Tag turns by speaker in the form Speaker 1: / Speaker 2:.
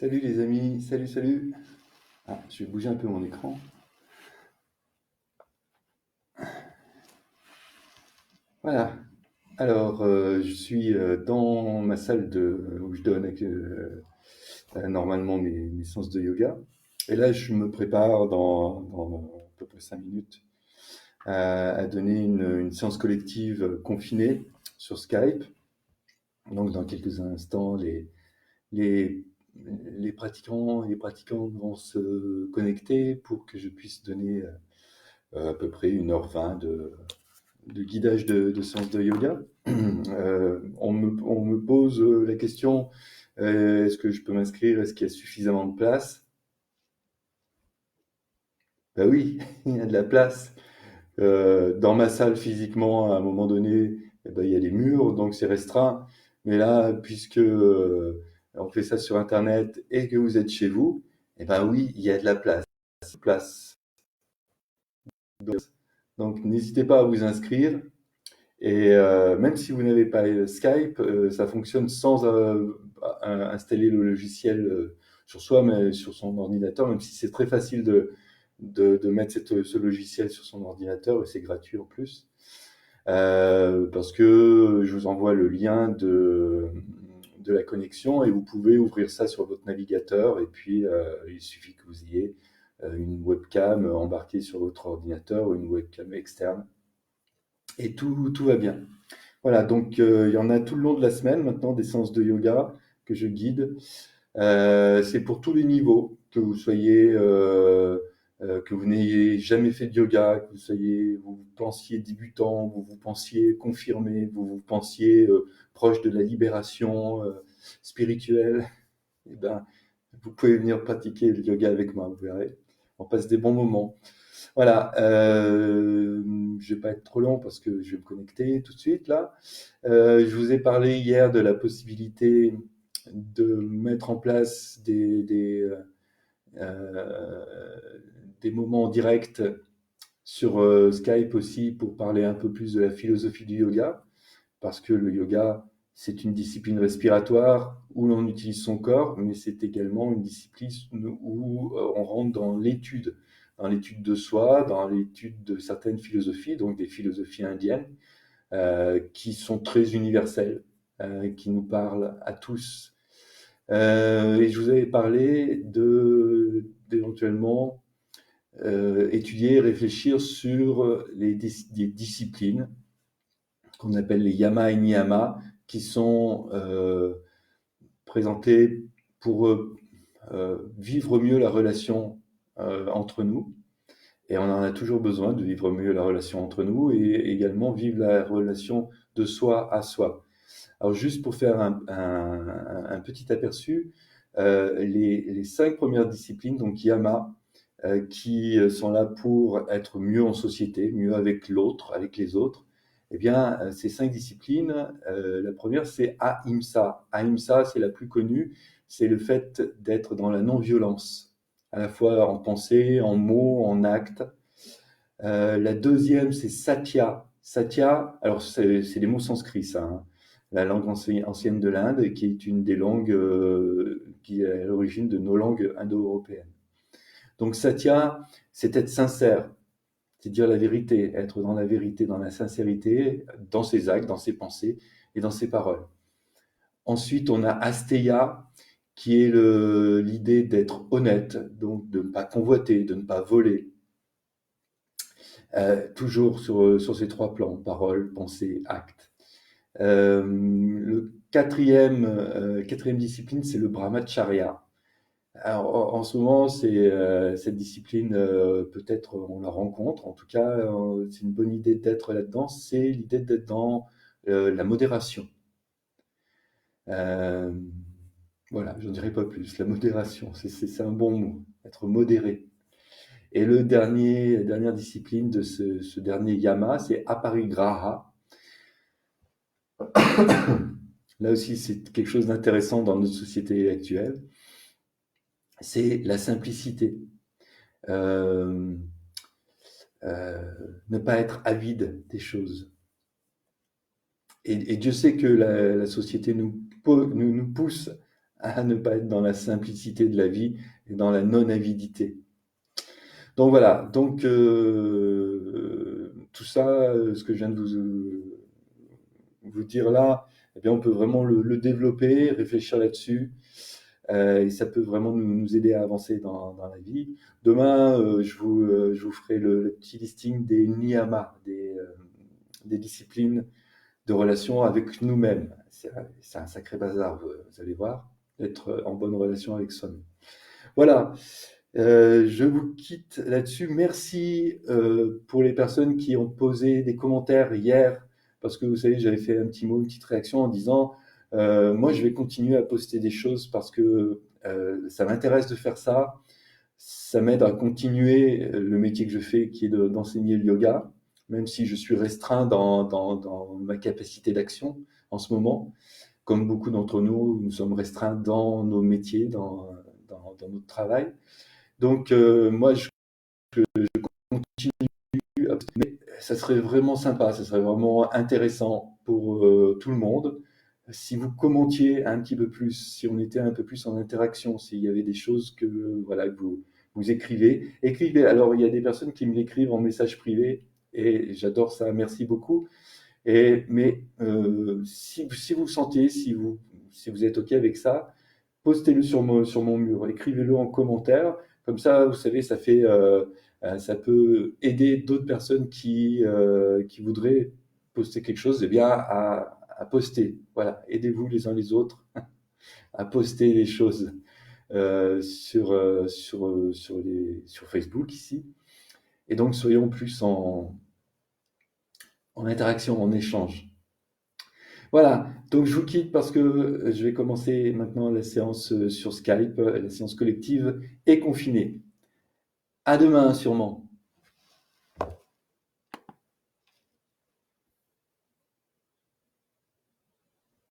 Speaker 1: Salut les amis, salut, salut. Ah, je vais bouger un peu mon écran. Voilà. Alors, je suis dans ma salle où je donne normalement mes séances de yoga. Et là, je me prépare dans à peu près 5 minutes à donner une séance collective confinée sur Skype. Donc, dans quelques instants, les, les pratiquants et les pratiquantes vont se connecter pour que je puisse donner à peu près 1h20 de guidage de séances de yoga. On me pose la question, est-ce que je peux m'inscrire? Est-ce qu'il y a suffisamment de place? Ben oui, il y a de la place. Dans ma salle, physiquement, à un moment donné, eh ben, il y a des murs, donc c'est restreint. Mais là, puisque on fait ça sur Internet et que vous êtes chez vous, eh ben oui, il y a de la place. Place. Donc n'hésitez pas à vous inscrire. Et même si vous n'avez pas Skype, ça fonctionne sans installer le logiciel sur soi, mais sur son ordinateur, même si c'est très facile de mettre ce logiciel sur son ordinateur, et c'est gratuit en plus. Parce que je vous envoie le lien de la connexion et vous pouvez ouvrir ça sur votre navigateur et puis il suffit que vous ayez une webcam embarquée sur votre ordinateur ou une webcam externe et tout va bien. Voilà, donc il y en a tout le long de la semaine maintenant des séances de yoga que je guide. C'est pour tous les niveaux, que vous soyez, que vous n'ayez jamais fait de yoga, que vous pensiez débutant, vous pensiez confirmé, vous pensiez proche de la libération spirituelle. Eh ben, vous pouvez venir pratiquer le yoga avec moi, vous verrez. On passe des bons moments. Voilà, je vais pas être trop long parce que je vais me connecter tout de suite là. Je vous ai parlé hier de la possibilité de mettre en place des moments en direct sur Skype aussi pour parler un peu plus de la philosophie du yoga, parce que le yoga, c'est une discipline respiratoire où l'on utilise son corps, mais c'est également une discipline où on rentre dans l'étude de soi, dans l'étude de certaines philosophies, donc des philosophies indiennes, qui sont très universelles, qui nous parlent à tous. Et je vous avais parlé d'éventuellement étudier et réfléchir sur des disciplines qu'on appelle les yama et niyama, qui sont présentées pour vivre mieux la relation entre nous. Et on en a toujours besoin de vivre mieux la relation entre nous et également vivre la relation de soi à soi. Alors juste pour faire un petit aperçu, les 5 premières disciplines, donc Yama, qui sont là pour être mieux en société, mieux avec l'autre, avec les autres, eh bien, ces 5 disciplines, la première, c'est Ahimsa. Ahimsa, c'est la plus connue, c'est le fait d'être dans la non-violence, à la fois en pensée, en mots, en actes. La deuxième, c'est Satya. Satya, alors c'est des mots sanscrits, ça, hein. La langue ancienne de l'Inde, qui est une des langues qui est à l'origine de nos langues indo-européennes. Donc Satya, c'est être sincère, c'est dire la vérité, être dans la vérité, dans la sincérité, dans ses actes, dans ses pensées et dans ses paroles. Ensuite, on a Asteya, qui est l'idée d'être honnête, donc de ne pas convoiter, de ne pas voler. Toujours sur ces 3 plans, parole, pensée, acte. Le quatrième discipline, c'est le brahmacharya. Alors, en ce moment, cette discipline, peut-être on la rencontre, en tout cas, c'est une bonne idée d'être là-dedans, c'est l'idée d'être dans la modération. Euh, voilà, j'en dirai pas plus. La modération, c'est un bon mot, être modéré. Et la dernière discipline de ce dernier yama, c'est aparigraha. Là aussi, c'est quelque chose d'intéressant dans notre société actuelle. C'est la simplicité. Euh, ne pas être avide des choses. Et Dieu sait que la société nous pousse à ne pas être dans la simplicité de la vie et dans la non-avidité. Donc voilà, donc tout ça, ce que je viens de vous dire là, eh bien, on peut vraiment le développer, réfléchir là-dessus, et ça peut vraiment nous aider à avancer dans la vie. Demain, je vous ferai le petit listing des niyamas, des disciplines de relation avec nous-mêmes. C'est un sacré bazar, vous allez voir, être en bonne relation avec soi-même. Voilà, je vous quitte là-dessus. Merci pour les personnes qui ont posé des commentaires hier, parce que vous savez, j'avais fait un petit mot, une petite réaction en disant, moi je vais continuer à poster des choses parce que ça m'intéresse de faire ça, ça m'aide à continuer le métier que je fais, qui est d'enseigner le yoga, même si je suis restreint dans ma capacité d'action en ce moment. Comme beaucoup d'entre nous, nous sommes restreints dans nos métiers, dans notre travail. Donc, moi, je continue, mais ça serait vraiment sympa, ça serait vraiment intéressant pour tout le monde. Si vous commentiez un petit peu plus, si on était un peu plus en interaction, s'il y avait des choses que, voilà, que vous écrivez. Écrivez, alors il y a des personnes qui me l'écrivent en message privé et j'adore ça, merci beaucoup. Mais si vous sentez, si vous êtes OK avec ça, postez-le sur mon mur, écrivez-le en commentaire. Comme ça, vous savez, ça peut aider d'autres personnes qui voudraient poster quelque chose, eh bien, à poster. Voilà, aidez-vous les uns les autres à poster les choses sur Facebook ici. Et donc, soyons plus en interaction, en échange. Voilà, donc je vous quitte parce que je vais commencer maintenant la séance sur Skype, la séance collective est confinée. À demain sûrement.